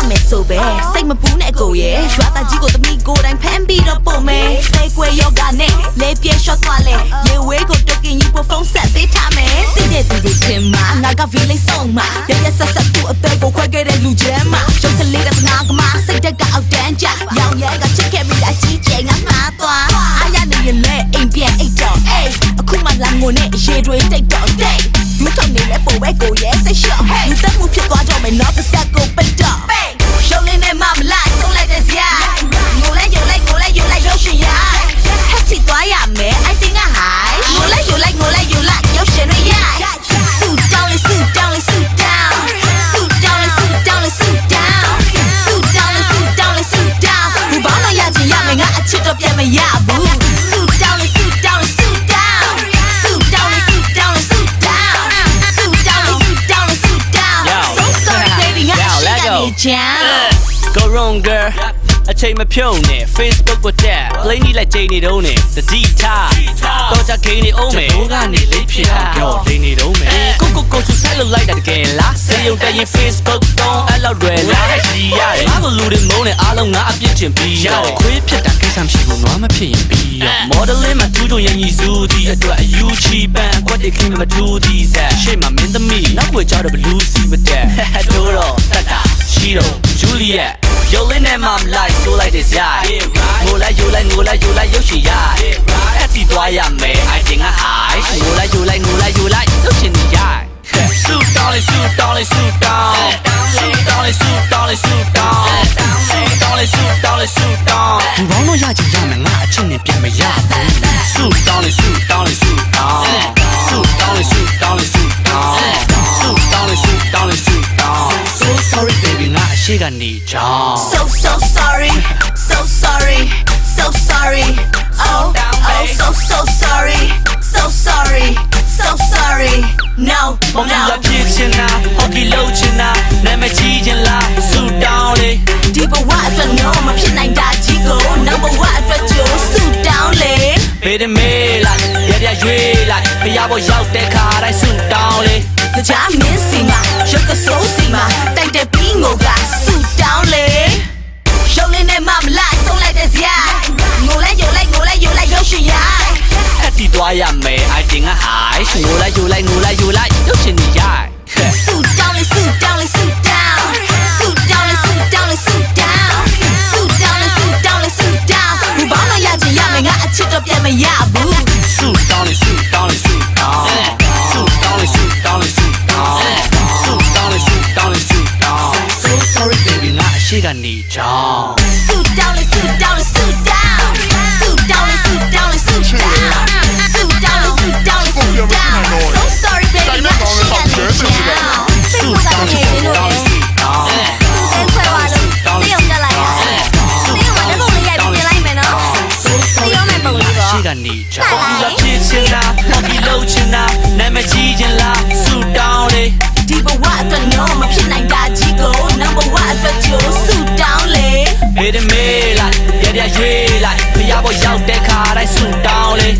me so bad. Say my boo ne go yeah. Shwata ji go the me go dan pan beat up on me. Take away your gun ne. Le pie shot wale. Ye we go talking you phone set they time me. Think it to him ma. Naga feeling song ma. Yeah yes I to a bag go quick get a new jam ma. Show the leader naga ma. Say that got out danger. Young yeah got check every that chi chang ma twa. Aya ne ye le ain't bien 8 dog. Ay. Akuma lang mo ne. Ye dwe take dog day. You come ne le po we go yeah say sure. You think moveဖြစ်သွားတော့မယ်နော်ပစက်ကိုပိတ်တော့ရှုံးလေးနဲ့မမလိုက်ဆုံးလိုက်တဲ့ဇာငိုလိုက်ရုံလိုက်ငိုလိုက်ရုံလိုက်ရုပ်ရှင်ရဟက်ချီသွားရမယ် I think I high ငိုလိုက်ရုံလိုက်ငိုလိုက်ရုံလိုက်ရုပ်ရှင်တွေရဆူတောင်းလေးဆူတောင်းလေးဆူတောင်းဆူတောင်းလေးဆူတောင်းလေးဆူတောင်းဆူတောင်းလေးဆူတောင်းလေးဆူတောင်းဘူးဘောင်းတော့ရချင်ရမယ်ငါအချစ်တော့ပြန်မရဘူးဆူတောင်းလေးဆူတောင်းလေးဆူတောင်းဆူတောင်းလေးဆူတောင်းလေးဆူတောင်းဆူတောင်းလေးဆူတောင်းလေးဆူတောင်း So sorry baby ငါအရှိကနေချမ်း Go wrong girl အချိန်မဖြုံးနဲ့ Facebook ကိုတက် play နေလိုက်ချိန်နေတော့နဲ့တတိထားတော့ချခိနေအောင်မယ်ဘိုးကနေလိပ်ဖြစ်အောင်ပြောလိမ့်နေတော့မယ်ကိုဆူဆိုင်လို့လိုက်တာတကယ်လားစေရုံတက်ရင် Facebook တော့အဲ့လောက်တွေလားရှိရတယ်ငါတို့လူတွေမုန်းနဲ့အားလုံးငါအပြစ်ချင်ပြီးရတယ်ခွေးဖြစ်တာကိစ္စမရှိဘူးငါမဖြစ်ရင်ပြီးရ modeling မှာတူးကြရင်ညီစုဒီအတွက်အယူချီပန်ကွက်တွေခင်းမတူးဒီဆက်ရှေ့မှာမင်းသမီးနောက်ွယ်ကြတော့ဘလူးစီမတက်တို့တော့တတ်တာရှိတော့ Juliet Yo in that mom like so like this yeah Go like you like go like you like yo she yeah Happy boy ya me I think I high Go like you like go like you like yo she yeah Suit down suit down suit down Suit down suit down suit down Suit down suit down suit down ဒီဘောင်းတော့ရချင်ရမယ်ငါအချင်းနဲ့ပြန်မရဘူး Suit down suit down suit down Suit down suit down suit down Suit down suit down suit down So sorry baby ငါအရှိကနေကြောင်း So sorry so sorry so sorry oh so sorry so sorry so sorry no မမလာပြချင်တာဟော်ကီလုံးချင်တာနာမည်ကြီးချင်လားဆူတောင်းလေး ဒီဘဝအတွက်တော့မဖြစ်နိုင်တာကြီးကို number 1အတွက်ကြိုးဆူတောင်းလေ ဘေးတမေးလိုက်ရရရွေးလိုက်ဖျားပေါ်ရောက်တဲ့ခါတိုင်းဆူတောင်းလေး ကြားမင်းစီမှာရုပ်ကဆိုးစီမှာတိုက်တဲ့ပြီးငိုကဆူတောင်းလေရုပ်လေးနဲ့မမလိုက်ဆုံးလိုက်တဲ့ဇာငိုလိုက်ရုံလိုက်ငိုလိုက်ရုံလိုက်ရုပ်ရှင်ရ Happy သွားရမယ် I think I high ငိုလိုက်ယူလိုက်ငိုလိုက်ယူလိုက်ရုပ်ရှင်ကြီးရိုက် ဆူတောင်းလေဆူတောင်းလေဆူတောင်းဆူတောင်းလေဆူတောင်းလေဆူတောင်းဆူတောင်းလေဆူတောင်းလေဆူတောင်းဘူဘောင်းတော့ရချင်ရမယ်ငါအချစ်တော့ပြန်မရဘူး Suit down suit down suit down Suit down suit down suit down Suit down suit down suit down So sorry baby ငါအရှိကနေကြောင်း ဆူတောင်းလေဆူတောင်းလေဆူတောင်းဆူတောင်းလေဆူတောင်းလေဆူတောင်းဆူတောင်းလေဆူတောင်းလေဆူတောင်း So sorry baby ငါအရှိကနေကြောင်းဆူတောင်းလေဆူတောင်းလေဆူတောင်းဆူခွဲသွားလို့စေုံတက်လိုက်ရစေုံမှာလည်းပုံလေးရိုက်ပြီးပြင်လိုက်မယ်နော်စေုံမဲ့ပုံလေးပေါ့ ရှိကနေကြောင်းလာပြချင်တာဟော်ကီလုံးချင်တာနာမည်ကြီးချင်လားဆူတောင်းလေး ဒီဘဝအတွက်တော့မဖြစ်နိုင်တာကြီးကို number 1အတွက်ကြိုးဆူတောင်းလေ ဘေးတမေးလိုက်ရရရွေးလိုက်ဖျားပေါ်ရောက်တဲ့ခါတိုင်းဆူတောင်းလေး